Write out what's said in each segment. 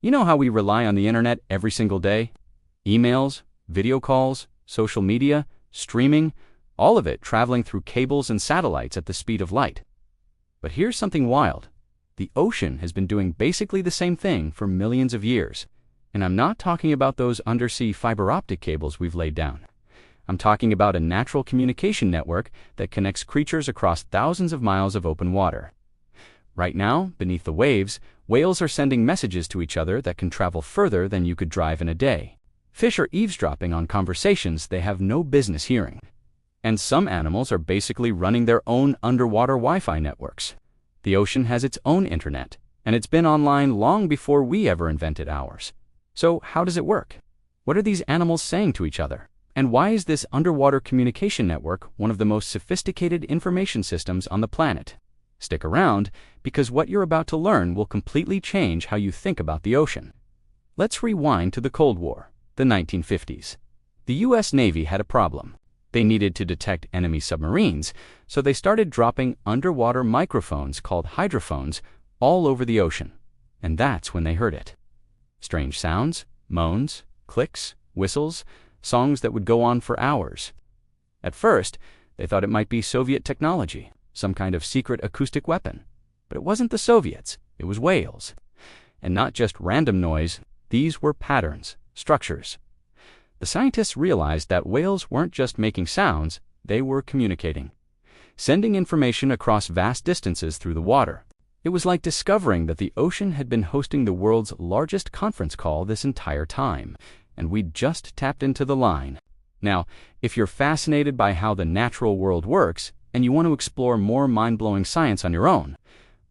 You know how we rely on the internet every single day? Emails, video calls, social media, streaming, all of it traveling through cables and satellites at the speed of light. But here's something wild. The ocean has been doing basically the same thing for millions of years. And I'm not talking about those undersea fiber optic cables we've laid down. I'm talking about a natural communication network that connects creatures across thousands of miles of open water. Right now, beneath the waves, whales are sending messages to each other that can travel further than you could drive in a day. Fish are eavesdropping on conversations they have no business hearing. And some animals are basically running their own underwater Wi-Fi networks. The ocean has its own internet, and it's been online long before we ever invented ours. So how does it work? What are these animals saying to each other? And why is this underwater communication network one of the most sophisticated information systems on the planet? Stick around, because what you're about to learn will completely change how you think about the ocean. Let's rewind to the Cold War, the 1950s. The US Navy had a problem. They needed to detect enemy submarines, so they started dropping underwater microphones called hydrophones all over the ocean. And that's when they heard it. Strange sounds, moans, clicks, whistles, songs that would go on for hours. At first, they thought it might be Soviet technology, some kind of secret acoustic weapon. But it wasn't the Soviets, it was whales. And not just random noise, these were patterns, structures. The scientists realized that whales weren't just making sounds, they were communicating, sending information across vast distances through the water. It was like discovering that the ocean had been hosting the world's largest conference call this entire time, and we'd just tapped into the line. Now, if you're fascinated by how the natural world works, and you want to explore more mind-blowing science on your own,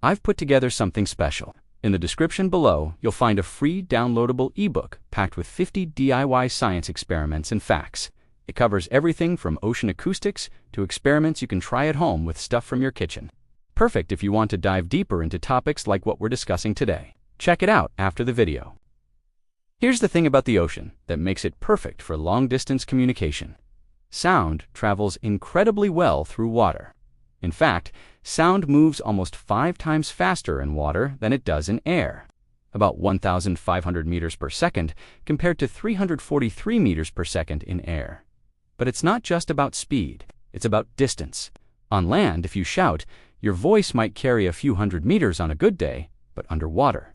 I've put together something special. In the description below, you'll find a free downloadable ebook packed with 50 DIY science experiments and facts. It covers everything from ocean acoustics to experiments you can try at home with stuff from your kitchen. Perfect if you want to dive deeper into topics like what we're discussing today. Check it out after the video. Here's the thing about the ocean that makes it perfect for long-distance communication. Sound travels incredibly well through water. In fact, sound moves almost 5 times faster in water than it does in air, about 1,500 meters per second compared to 343 meters per second in air. But it's not just about speed, it's about distance. On land, if you shout, your voice might carry a few hundred meters on a good day, but underwater,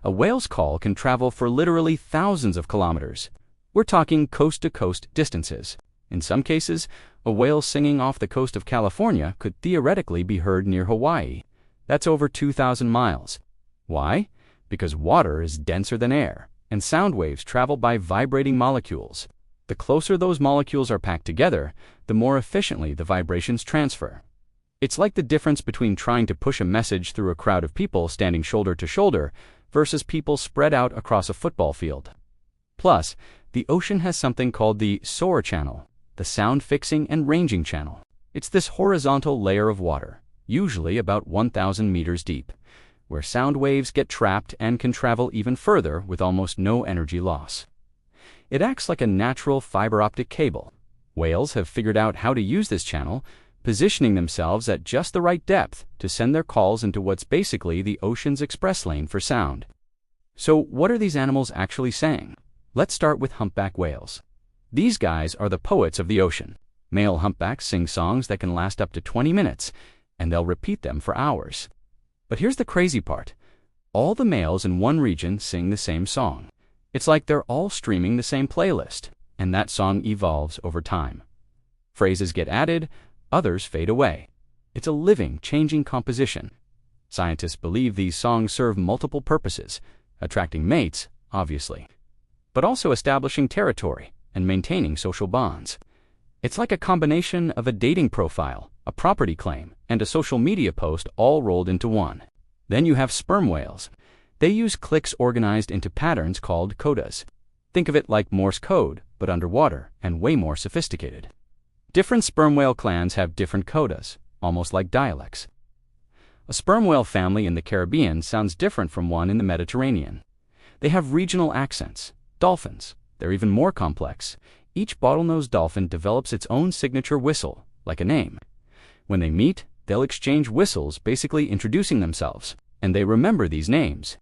a whale's call can travel for literally thousands of kilometers. We're talking coast-to-coast distances. In some cases, a whale singing off the coast of California could theoretically be heard near Hawaii. That's over 2,000 miles. Why? Because water is denser than air, and sound waves travel by vibrating molecules. The closer those molecules are packed together, the more efficiently the vibrations transfer. It's like the difference between trying to push a message through a crowd of people standing shoulder to shoulder versus people spread out across a football field. Plus, the ocean has something called the SOAR channel, the sound fixing and ranging channel. It's this horizontal layer of water, usually about 1,000 meters deep, where sound waves get trapped and can travel even further with almost no energy loss. It acts like a natural fiber optic cable. Whales have figured out how to use this channel, positioning themselves at just the right depth to send their calls into what's basically the ocean's express lane for sound. So what are these animals actually saying? Let's start with humpback whales. These guys are the poets of the ocean. Male humpbacks sing songs that can last up to 20 minutes, and they'll repeat them for hours. But here's the crazy part. All the males in one region sing the same song. It's like they're all streaming the same playlist, and that song evolves over time. Phrases get added, others fade away. It's a living, changing composition. Scientists believe these songs serve multiple purposes, attracting mates, obviously, but also establishing territory and maintaining social bonds. It's like a combination of a dating profile, a property claim, and a social media post all rolled into one. Then you have sperm whales. They use clicks organized into patterns called codas. Think of it like Morse code, but underwater and way more sophisticated. Different sperm whale clans have different codas, almost like dialects. A sperm whale family in the Caribbean sounds different from one in the Mediterranean. They have regional accents. Dolphins, they're even more complex. Each bottlenose dolphin develops its own signature whistle, like a name. When they meet, they'll exchange whistles, basically introducing themselves, and they remember these names.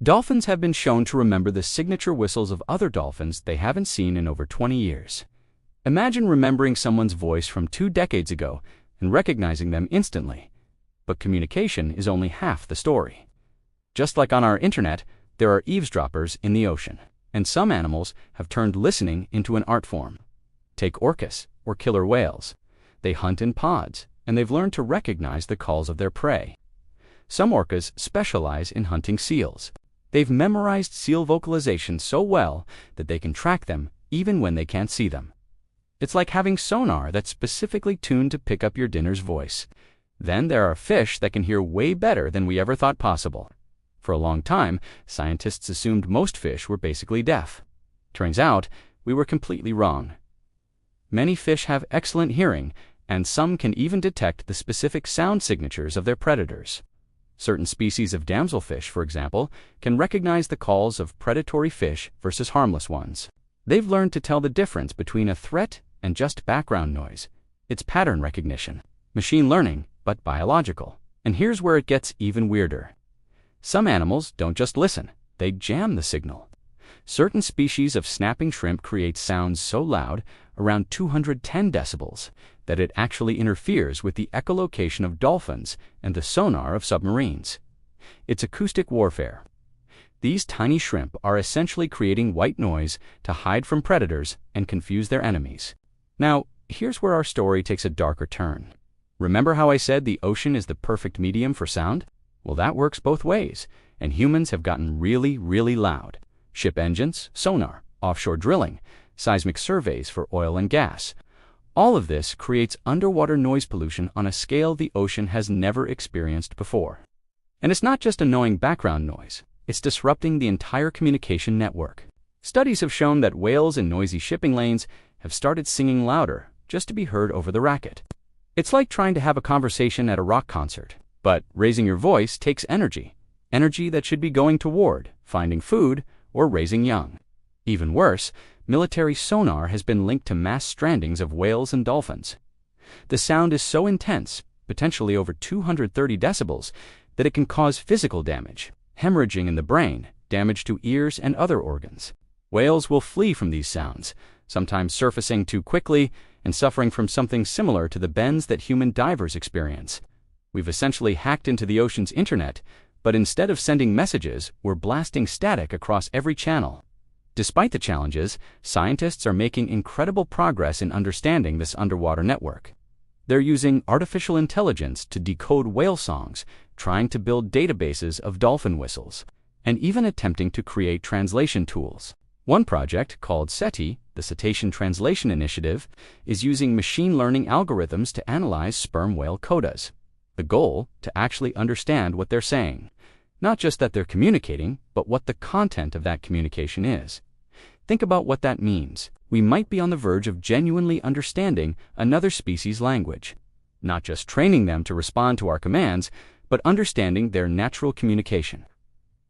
Dolphins have been shown to remember the signature whistles of other dolphins they haven't seen in over 20 years. Imagine remembering someone's voice from 2 decades ago and recognizing them instantly. But communication is only half the story. Just like on our internet, there are eavesdroppers in the ocean, and some animals have turned listening into an art form. Take orcas, or killer whales. They hunt in pods, and they've learned to recognize the calls of their prey. Some orcas specialize in hunting seals. They've memorized seal vocalization so well that they can track them even when they can't see them. It's like having sonar that's specifically tuned to pick up your dinner's voice. Then there are fish that can hear way better than we ever thought possible. For a long time, scientists assumed most fish were basically deaf. Turns out, we were completely wrong. Many fish have excellent hearing, and some can even detect the specific sound signatures of their predators. Certain species of damselfish, for example, can recognize the calls of predatory fish versus harmless ones. They've learned to tell the difference between a threat and just background noise. It's pattern recognition. Machine learning, but biological. And here's where it gets even weirder. Some animals don't just listen, they jam the signal. Certain species of snapping shrimp create sounds so loud, around 210 decibels, that it actually interferes with the echolocation of dolphins and the sonar of submarines. It's acoustic warfare. These tiny shrimp are essentially creating white noise to hide from predators and confuse their enemies. Now, here's where our story takes a darker turn. Remember how I said the ocean is the perfect medium for sound? Well, that works both ways, and humans have gotten really, really loud. Ship engines, sonar, offshore drilling, seismic surveys for oil and gas. All of this creates underwater noise pollution on a scale the ocean has never experienced before. And it's not just annoying background noise, it's disrupting the entire communication network. Studies have shown that whales in noisy shipping lanes have started singing louder just to be heard over the racket. It's like trying to have a conversation at a rock concert. But raising your voice takes energy that should be going toward finding food or raising young. Even worse, military sonar has been linked to mass strandings of whales and dolphins. The sound is so intense, potentially over 230 decibels, that it can cause physical damage, hemorrhaging in the brain, damage to ears and other organs. Whales will flee from these sounds, sometimes surfacing too quickly and suffering from something similar to the bends that human divers experience. We've essentially hacked into the ocean's internet, but instead of sending messages, we're blasting static across every channel. Despite the challenges, scientists are making incredible progress in understanding this underwater network. They're using artificial intelligence to decode whale songs, trying to build databases of dolphin whistles, and even attempting to create translation tools. One project, called SETI, the Cetacean Translation Initiative, is using machine learning algorithms to analyze sperm whale codas. The goal, to actually understand what they're saying. Not just that they're communicating, but what the content of that communication is. Think about what that means. We might be on the verge of genuinely understanding another species' language. Not just training them to respond to our commands, but understanding their natural communication.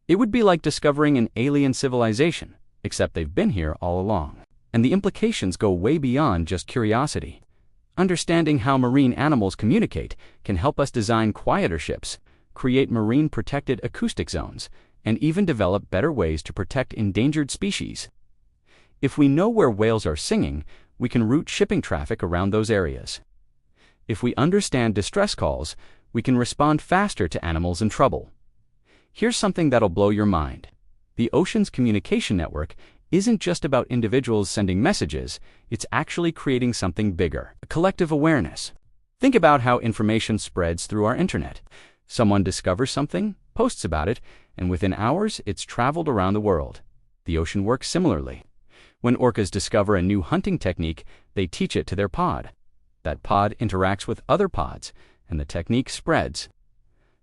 It would be like discovering an alien civilization, except they've been here all along. And the implications go way beyond just curiosity. Understanding how marine animals communicate can help us design quieter ships, create marine-protected acoustic zones, and even develop better ways to protect endangered species. If we know where whales are singing, we can route shipping traffic around those areas. If we understand distress calls, we can respond faster to animals in trouble. Here's something that'll blow your mind. The ocean's communication network isn't just about individuals sending messages, it's actually creating something bigger, a collective awareness. Think about how information spreads through our internet. Someone discovers something, posts about it, and within hours it's traveled around the world. The ocean works similarly. When orcas discover a new hunting technique, they teach it to their pod. That pod interacts with other pods, and the technique spreads.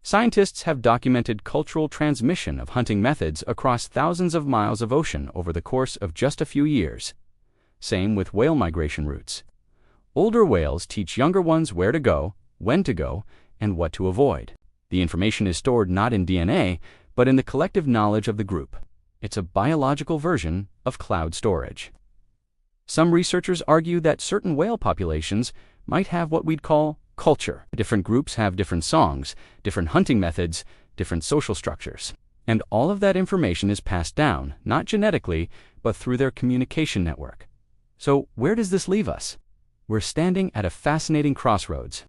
Scientists have documented cultural transmission of hunting methods across thousands of miles of ocean over the course of just a few years. Same with whale migration routes. Older whales teach younger ones where to go, when to go, and what to avoid. The information is stored not in DNA, but in the collective knowledge of the group. It's a biological version of cloud storage. Some researchers argue that certain whale populations might have what we'd call culture. Different groups have different songs, different hunting methods, different social structures. And all of that information is passed down, not genetically, but through their communication network. So where does this leave us? We're standing at a fascinating crossroads.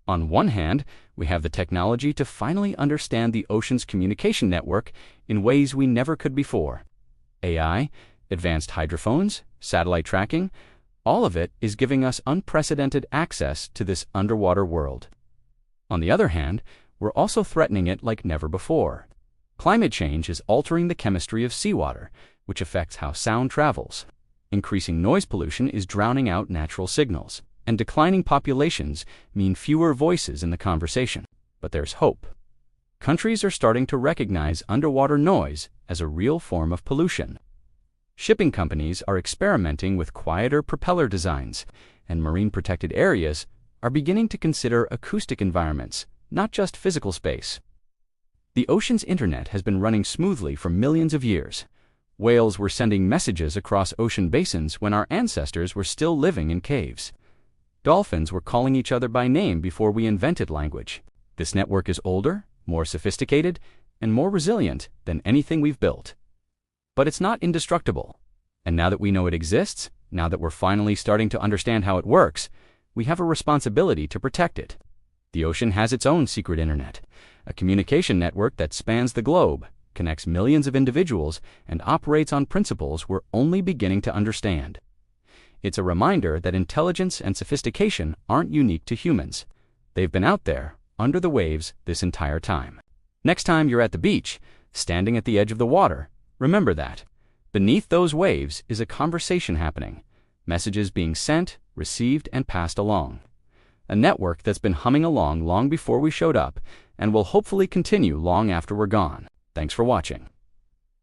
On one hand, we have the technology to finally understand the ocean's communication network in ways we never could before. AI, advanced hydrophones, satellite tracking, all of it is giving us unprecedented access to this underwater world. On the other hand, we're also threatening it like never before. Climate change is altering the chemistry of seawater, which affects how sound travels. Increasing noise pollution is drowning out natural signals, and declining populations mean fewer voices in the conversation. But there's hope. Countries are starting to recognize underwater noise as a real form of pollution. Shipping companies are experimenting with quieter propeller designs, and marine protected areas are beginning to consider acoustic environments, not just physical space. The ocean's internet has been running smoothly for millions of years. Whales were sending messages across ocean basins when our ancestors were still living in caves. Dolphins were calling each other by name before we invented language. This network is older, more sophisticated, and more resilient than anything we've built. But it's not indestructible. And now that we know it exists, now that we're finally starting to understand how it works, we have a responsibility to protect it. The ocean has its own secret internet, a communication network that spans the globe, connects millions of individuals, and operates on principles we're only beginning to understand. It's a reminder that intelligence and sophistication aren't unique to humans. They've been out there, under the waves, this entire time. Next time you're at the beach, standing at the edge of the water, remember that. Beneath those waves is a conversation happening, messages being sent, received, and passed along. A network that's been humming along long before we showed up, and will hopefully continue long after we're gone. Thanks for watching.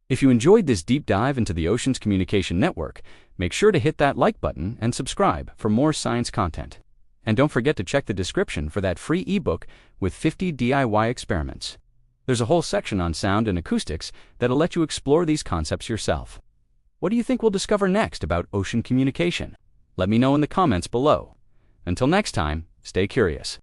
If you enjoyed this deep dive into the ocean's communication network, make sure to hit that like button and subscribe for more science content. And don't forget to check the description for that free ebook with 50 DIY experiments. There's a whole section on sound and acoustics that'll let you explore these concepts yourself. What do you think we'll discover next about ocean communication? Let me know in the comments below. Until next time, stay curious.